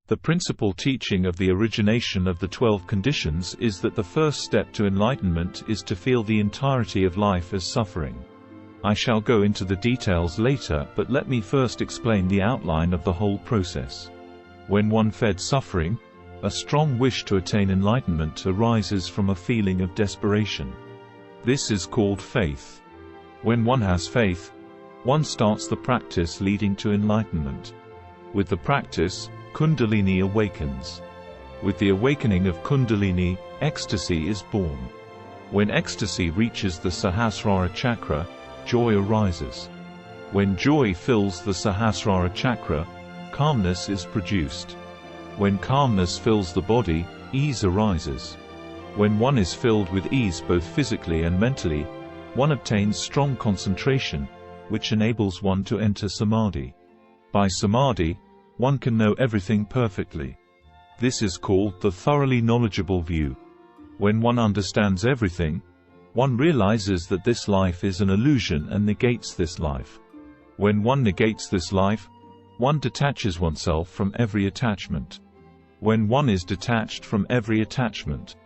The principal teaching of the origination of the 12 conditions is that the first step to enlightenment is to feel the entirety of life as suffering. I shall go into the details later, but let me first explain the outline of the whole process. When one fed suffering, a strong wish to attain enlightenment arises from a feeling of desperation. This is called faith. When one has faith, one starts the practice leading to enlightenment. With the practice, Kundalini awakens. With the awakening of Kundalini, ecstasy is born. When ecstasy reaches the Sahasrara Chakra, joy arises. When joy fills the Sahasrara Chakra, calmness is produced. When calmness fills the body, ease arises. When one is filled with ease both physically and mentally, one obtains strong concentration, which enables one to enter samadhi. By samadhi, one can know everything perfectly. This is called the thoroughly knowledgeable view. When one understands everything, one realizes that this life is an illusion and negates this life. When one negates this life, one detaches oneself from every attachment. When one is detached from every attachment,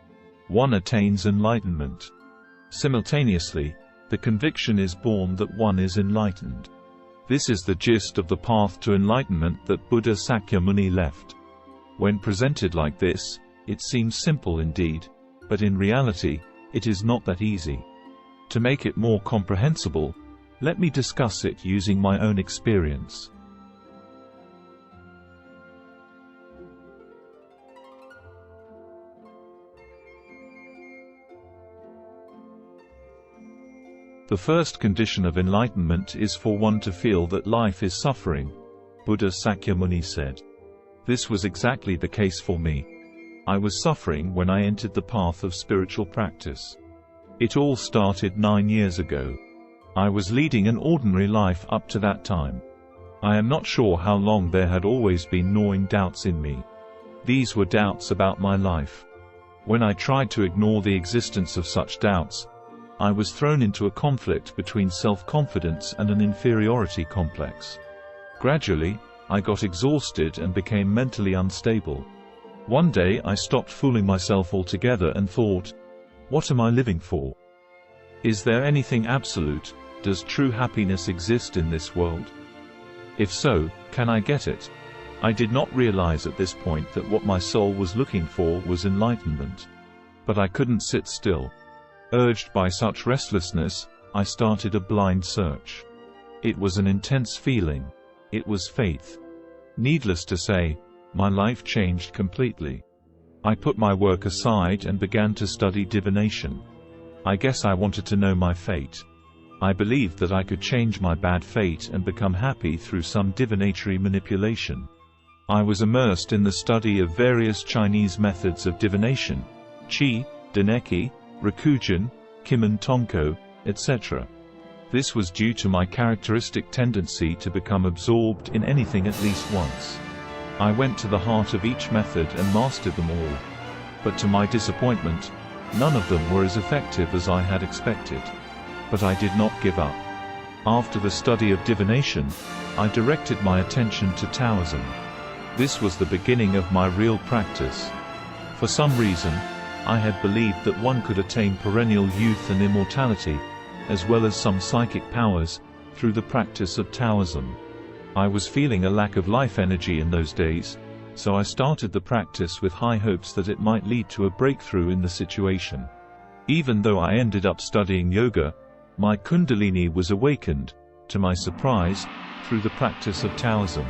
one attains enlightenment. Simultaneously, the conviction is born that one is enlightened. This is the gist of the path to enlightenment that Buddha Sakyamuni left. When presented like this, it seems simple indeed, but in reality, it is not that easy. To make it more comprehensible, let me discuss it using my own experience. The first condition of enlightenment is for one to feel that life is suffering, Buddha Sakyamuni said. This was exactly the case for me. I was suffering when I entered the path of spiritual practice. It all started 9 years ago. I was leading an ordinary life up to that time. I am not sure how long there had always been gnawing doubts in me. These were doubts about my life. When I tried to ignore the existence of such doubts, I was thrown into a conflict between self-confidence and an inferiority complex. Gradually, I got exhausted and became mentally unstable. One day I stopped fooling myself altogether and thought, what am I living for? Is there anything absolute? Does true happiness exist in this world? If so, can I get it? I did not realize at this point that what my soul was looking for was enlightenment. But I couldn't sit still. Urged by such restlessness, I started a blind search. It was an intense feeling. It was faith. Needless to say, my life changed completely. I put my work aside and began to study divination. I guess I wanted to know my fate. I believed that I could change my bad fate and become happy through some divinatory manipulation. I was immersed in the study of various Chinese methods of divination, qi, deneki, Rakujin, Kimen Tonko, etc. This was due to my characteristic tendency to become absorbed in anything at least once. I went to the heart of each method and mastered them all. But to my disappointment, none of them were as effective as I had expected. But I did not give up. After the study of divination, I directed my attention to Taoism. This was the beginning of my real practice. For some reason, I had believed that one could attain perennial youth and immortality, as well as some psychic powers, through the practice of Taoism. I was feeling a lack of life energy in those days, so I started the practice with high hopes that it might lead to a breakthrough in the situation. Even though I ended up studying yoga, my Kundalini was awakened, to my surprise, through the practice of Taoism.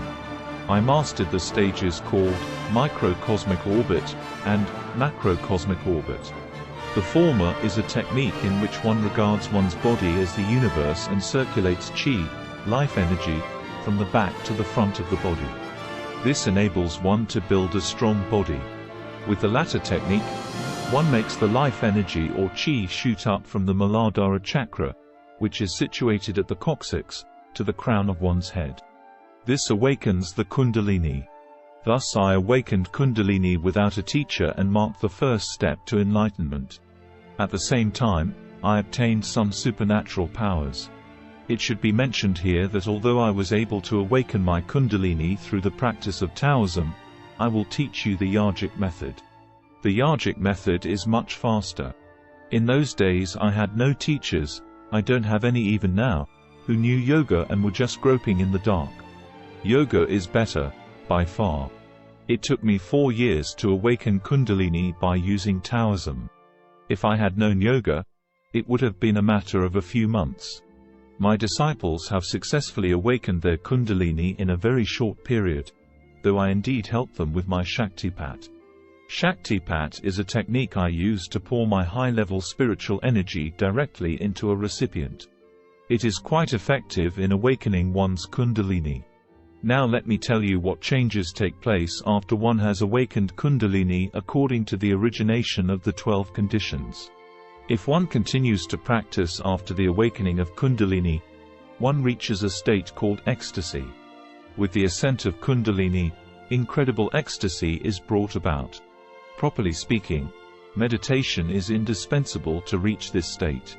I mastered the stages called microcosmic orbit and macrocosmic orbit. The former is a technique in which one regards one's body as the universe and circulates qi, life energy, from the back to the front of the body. This enables one to build a strong body. With the latter technique, one makes the life energy or qi shoot up from the Muladhara chakra, which is situated at the coccyx, to the crown of one's head. This awakens the Kundalini. Thus I awakened Kundalini without a teacher and marked the first step to enlightenment. At the same time, I obtained some supernatural powers. It should be mentioned here that although I was able to awaken my Kundalini through the practice of Taoism, I will teach you the yogic method. The yogic method is much faster. In those days I had no teachers, I don't have any even now, who knew yoga and were just groping in the dark. Yoga is better, by far. It took me 4 years to awaken Kundalini by using Taoism. If I had known yoga, it would have been a matter of a few months. My disciples have successfully awakened their Kundalini in a very short period, though I indeed helped them with my Shaktipat. Shaktipat is a technique I use to pour my high-level spiritual energy directly into a recipient. It is quite effective in awakening one's Kundalini. Now let me tell you what changes take place after one has awakened Kundalini according to the origination of the 12 conditions. If one continues to practice after the awakening of Kundalini, one reaches a state called ecstasy. With the ascent of Kundalini, incredible ecstasy is brought about. Properly speaking, meditation is indispensable to reach this state.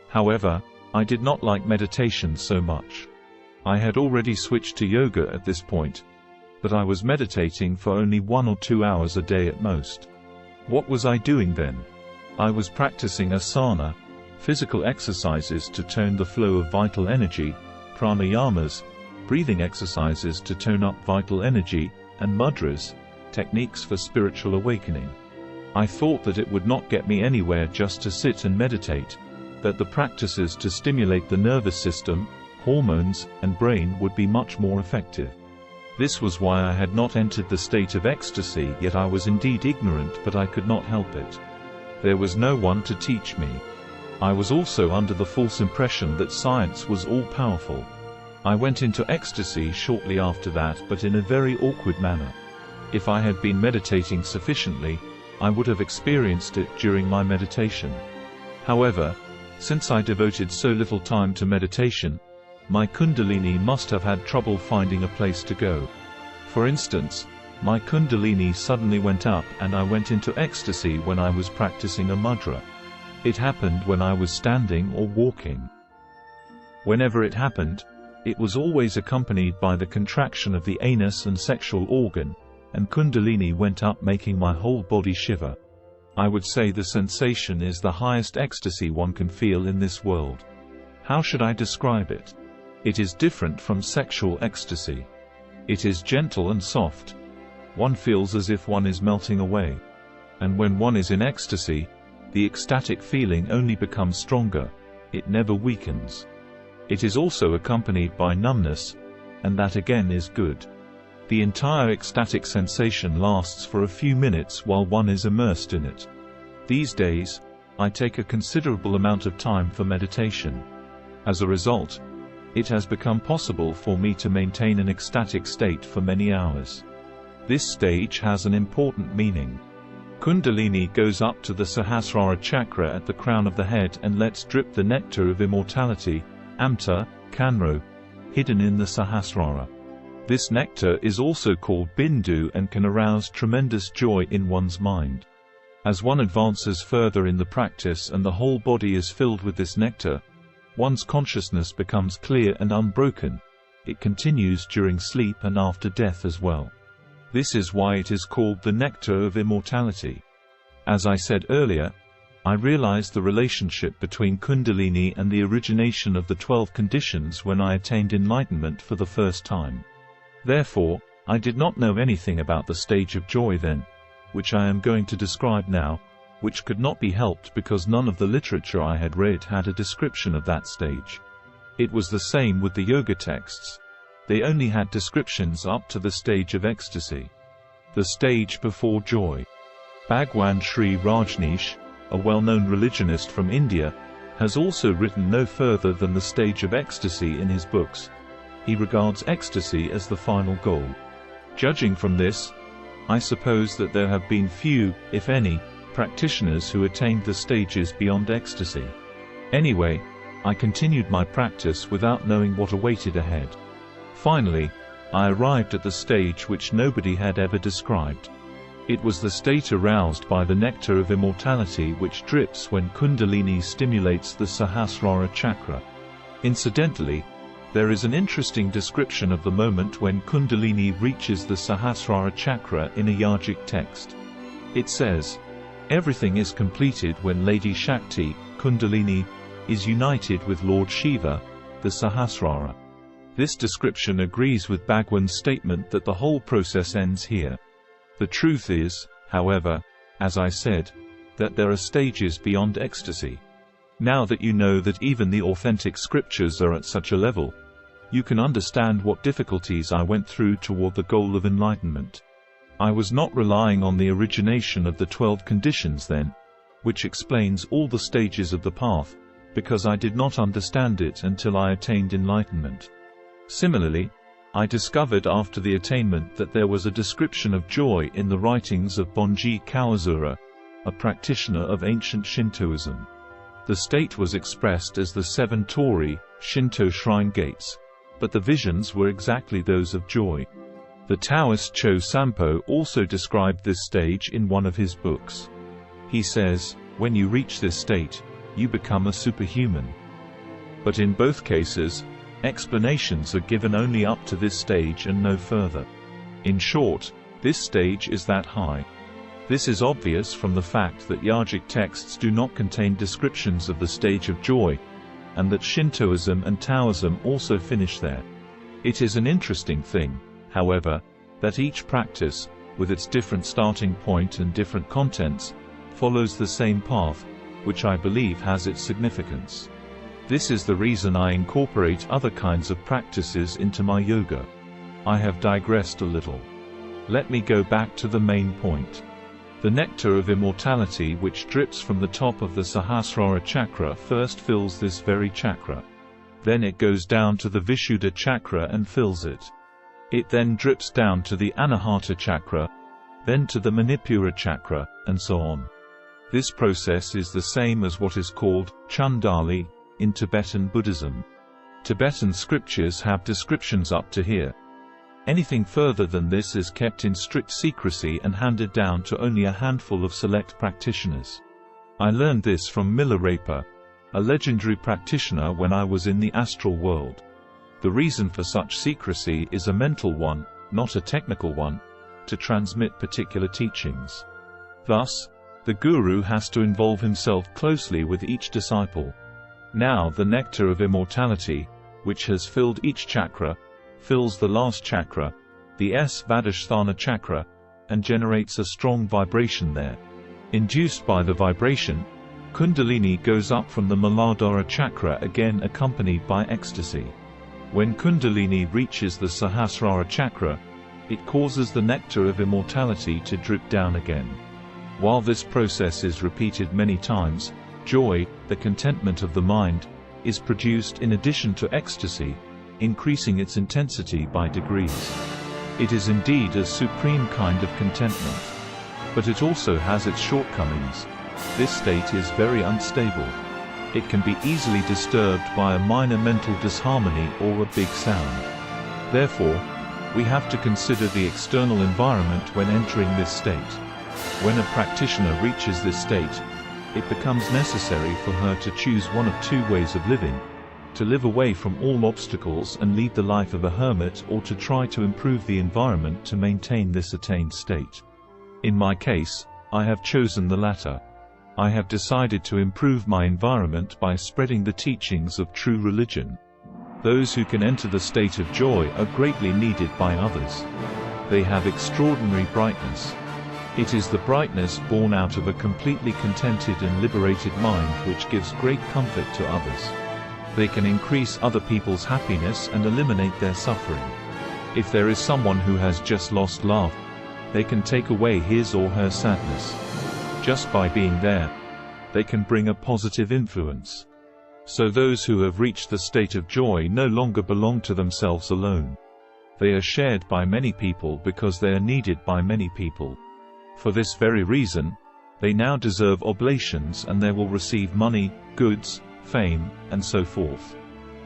However, I did not like meditation so much. I had already switched to yoga at this point, but I was meditating for only 1 or 2 hours a day at most. What was I doing then? I was practicing asana, physical exercises to tone the flow of vital energy, pranayamas, breathing exercises to tone up vital energy, and mudras, techniques for spiritual awakening. I thought that it would not get me anywhere just to sit and meditate, that the practices to stimulate the nervous system, hormones, and brain would be much more effective. This was why I had not entered the state of ecstasy, yet I was indeed ignorant, but I could not help it. There was no one to teach me. I was also under the false impression that science was all-powerful. I went into ecstasy shortly after that, but in a very awkward manner. If I had been meditating sufficiently, I would have experienced it during my meditation. However, since I devoted so little time to meditation, my Kundalini must have had trouble finding a place to go. For instance, my Kundalini suddenly went up and I went into ecstasy when I was practicing a mudra. It happened when I was standing or walking. Whenever it happened, it was always accompanied by the contraction of the anus and sexual organ, and Kundalini went up, making my whole body shiver. I would say the sensation is the highest ecstasy one can feel in this world. How should I describe it? It is different from sexual ecstasy. It is gentle and soft. One feels as if one is melting away. And when one is in ecstasy, the ecstatic feeling only becomes stronger, it never weakens. It is also accompanied by numbness, and that again is good. The entire ecstatic sensation lasts for a few minutes while one is immersed in it. These days, I take a considerable amount of time for meditation. As a result, it has become possible for me to maintain an ecstatic state for many hours. This stage has an important meaning. Kundalini goes up to the Sahasrara Chakra at the crown of the head and lets drip the nectar of immortality, amta, kanro, hidden in the Sahasrara. This nectar is also called bindu and can arouse tremendous joy in one's mind. As one advances further in the practice and the whole body is filled with this nectar, one's consciousness becomes clear and unbroken. It continues during sleep and after death as well. This is why it is called the nectar of immortality. As I said earlier, I realized the relationship between Kundalini and the origination of the 12 conditions when I attained enlightenment for the first time. Therefore, I did not know anything about the stage of joy then, which I am going to describe now, which could not be helped because none of the literature I had read had a description of that stage. It was the same with the yoga texts. They only had descriptions up to the stage of ecstasy. The stage before joy. Bhagwan Sri Rajneesh, a well-known religionist from India, has also written no further than the stage of ecstasy in his books. He regards ecstasy as the final goal. Judging from this, I suppose that there have been few, if any, practitioners who attained the stages beyond ecstasy. Anyway, I continued my practice without knowing what awaited ahead. Finally, I arrived at the stage which nobody had ever described. It was the state aroused by the nectar of immortality which drips when Kundalini stimulates the Sahasrara Chakra. Incidentally, There is an interesting description of the moment when Kundalini reaches the Sahasrara Chakra in a yogic text. It says, "Everything is completed when Lady Shakti, Kundalini, is united with Lord Shiva, the Sahasrara." This description agrees with Bhagwan's statement that the whole process ends here. The truth is, however, as I said, that there are stages beyond ecstasy. Now that you know that even the authentic scriptures are at such a level, you can understand what difficulties I went through toward the goal of enlightenment. I was not relying on the origination of the 12 conditions then, which explains all the stages of the path, because I did not understand it until I attained enlightenment. Similarly, I discovered after the attainment that there was a description of joy in the writings of Bonji Kawazura, a practitioner of ancient Shintoism. The state was expressed as the 7 Torii, Shinto shrine gates, but the visions were exactly those of joy. The Taoist Cho Sampo also described this stage in one of his books. He says, when you reach this state, you become a superhuman. But in both cases, explanations are given only up to this stage and no further. In short, this stage is that high. This is obvious from the fact that yogic texts do not contain descriptions of the stage of joy, and that Shintoism and Taoism also finish there. It is an interesting thing, however, that each practice, with its different starting point and different contents, follows the same path, which I believe has its significance. This is the reason I incorporate other kinds of practices into my yoga. I have digressed a little. Let me go back to the main point. The nectar of immortality which drips from the top of the Sahasrara Chakra first fills this very chakra. Then it goes down to the Vishuddha Chakra and fills it. It then drips down to the Anahata Chakra, then to the Manipura Chakra, and so on. This process is the same as what is called Chandali in Tibetan Buddhism. Tibetan scriptures have descriptions up to here. Anything further than this is kept in strict secrecy and handed down to only a handful of select practitioners. I learned this from Milarepa, a legendary practitioner when I was in the astral world. The reason for such secrecy is a mental one, not a technical one, to transmit particular teachings. Thus, the guru has to involve himself closely with each disciple. Now the nectar of immortality, which has filled each chakra, fills the last chakra, the Svadhisthana chakra, and generates a strong vibration there. Induced by the vibration, Kundalini goes up from the Muladhara chakra again accompanied by ecstasy. When Kundalini reaches the Sahasrara chakra, it causes the nectar of immortality to drip down again. While this process is repeated many times, joy, the contentment of the mind, is produced in addition to ecstasy, increasing its intensity by degrees. It is indeed a supreme kind of contentment. But it also has its shortcomings. This state is very unstable. It can be easily disturbed by a minor mental disharmony or a big sound. Therefore, we have to consider the external environment when entering this state. When a practitioner reaches this state, it becomes necessary for her to choose one of 2 ways of living: to live away from all obstacles and lead the life of a hermit, or to try to improve the environment to maintain this attained state. In my case, I have chosen the latter. I have decided to improve my environment by spreading the teachings of true religion. Those who can enter the state of joy are greatly needed by others. They have extraordinary brightness. It is the brightness born out of a completely contented and liberated mind which gives great comfort to others. They can increase other people's happiness and eliminate their suffering. If there is someone who has just lost love, they can take away his or her sadness. Just by being there, they can bring a positive influence. So those who have reached the state of joy no longer belong to themselves alone. They are shared by many people because they are needed by many people. For this very reason, they now deserve oblations and they will receive money, goods, fame, and so forth.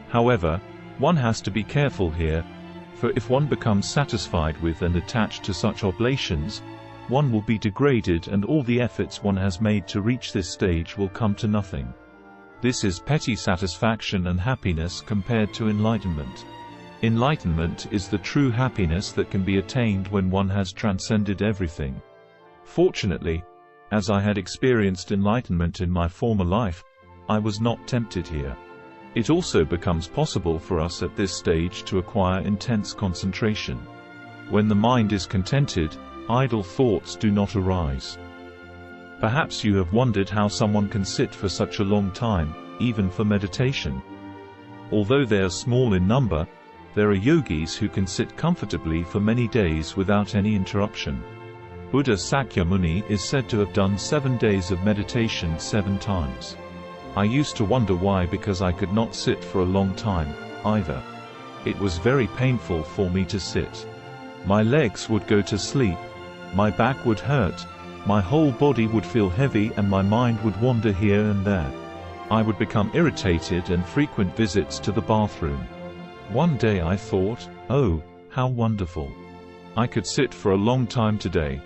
However, one has to be careful here, for if one becomes satisfied with and attached to such oblations, one will be degraded and all the efforts one has made to reach this stage will come to nothing. This is petty satisfaction and happiness compared to enlightenment. Enlightenment is the true happiness that can be attained when one has transcended everything. Fortunately, as I had experienced enlightenment in my former life, I was not tempted here. It also becomes possible for us at this stage to acquire intense concentration. When the mind is contented, idle thoughts do not arise. Perhaps you have wondered how someone can sit for such a long time, even for meditation. Although they are small in number, there are yogis who can sit comfortably for many days without any interruption. Buddha Sakyamuni is said to have done 7 days of meditation 7 times. I used to wonder why, because I could not sit for a long time, either. It was very painful for me to sit. My legs would go to sleep, my back would hurt, my whole body would feel heavy, and my mind would wander here and there. I would become irritated and frequent visits to the bathroom. One day I thought, oh, how wonderful. I could sit for a long time today.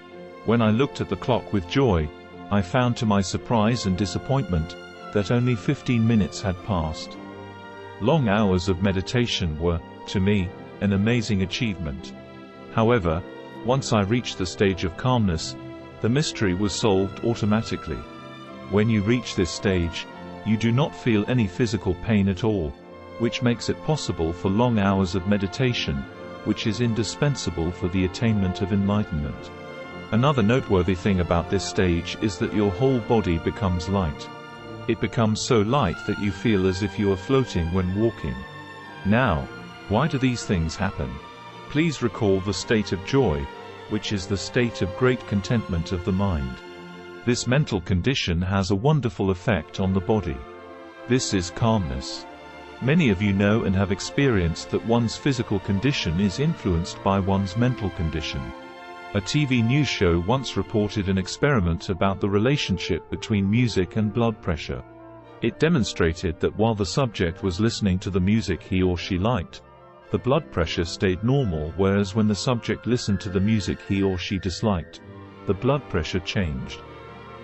When I looked at the clock with joy, I found to my surprise and disappointment that only 15 minutes had passed. Long hours of meditation were, to me, an amazing achievement. However, once I reached the stage of calmness, the mystery was solved automatically. When you reach this stage, you do not feel any physical pain at all, which makes it possible for long hours of meditation, which is indispensable for the attainment of enlightenment. Another noteworthy thing about this stage is that your whole body becomes light. It becomes so light that you feel as if you are floating when walking. Now, why do these things happen? Please recall the state of joy, which is the state of great contentment of the mind. This mental condition has a wonderful effect on the body. This is calmness. Many of you know and have experienced that one's physical condition is influenced by one's mental condition. A TV news show once reported an experiment about the relationship between music and blood pressure. It demonstrated that while the subject was listening to the music he or she liked, the blood pressure stayed normal, whereas when the subject listened to the music he or she disliked, the blood pressure changed.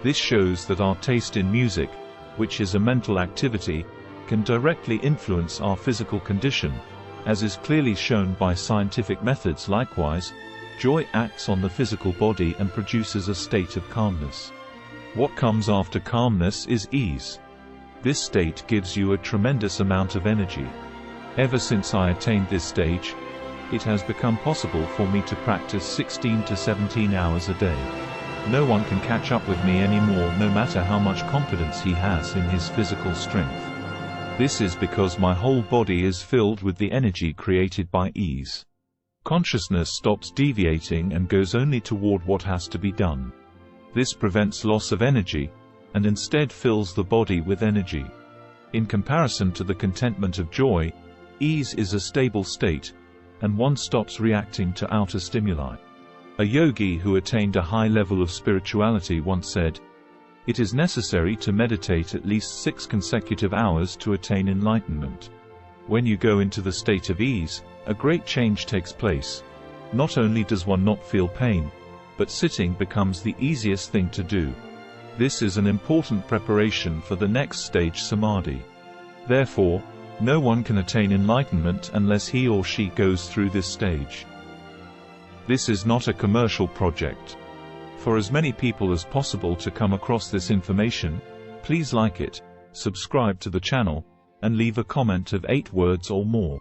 This shows that our taste in music, which is a mental activity, can directly influence our physical condition, as is clearly shown by scientific methods. Likewise, joy acts on the physical body and produces a state of calmness. What comes after calmness is ease. This state gives you a tremendous amount of energy. Ever since I attained this stage, it has become possible for me to practice 16 to 17 hours a day. No one can catch up with me anymore, no matter how much confidence he has in his physical strength. This is because my whole body is filled with the energy created by ease. Consciousness stops deviating and goes only toward what has to be done. This prevents loss of energy, and instead fills the body with energy. In comparison to the contentment of joy, ease is a stable state, and one stops reacting to outer stimuli. A yogi who attained a high level of spirituality once said, "It is necessary to meditate at least 6 consecutive hours to attain enlightenment." When you go into the state of ease, a great change takes place. Not only does one not feel pain, but sitting becomes the easiest thing to do. This is an important preparation for the next stage, samadhi. Therefore, no one can attain enlightenment unless he or she goes through this stage. This is not a commercial project. For as many people as possible to come across this information, please like it, subscribe to the channel, and leave a comment of 8 words or more.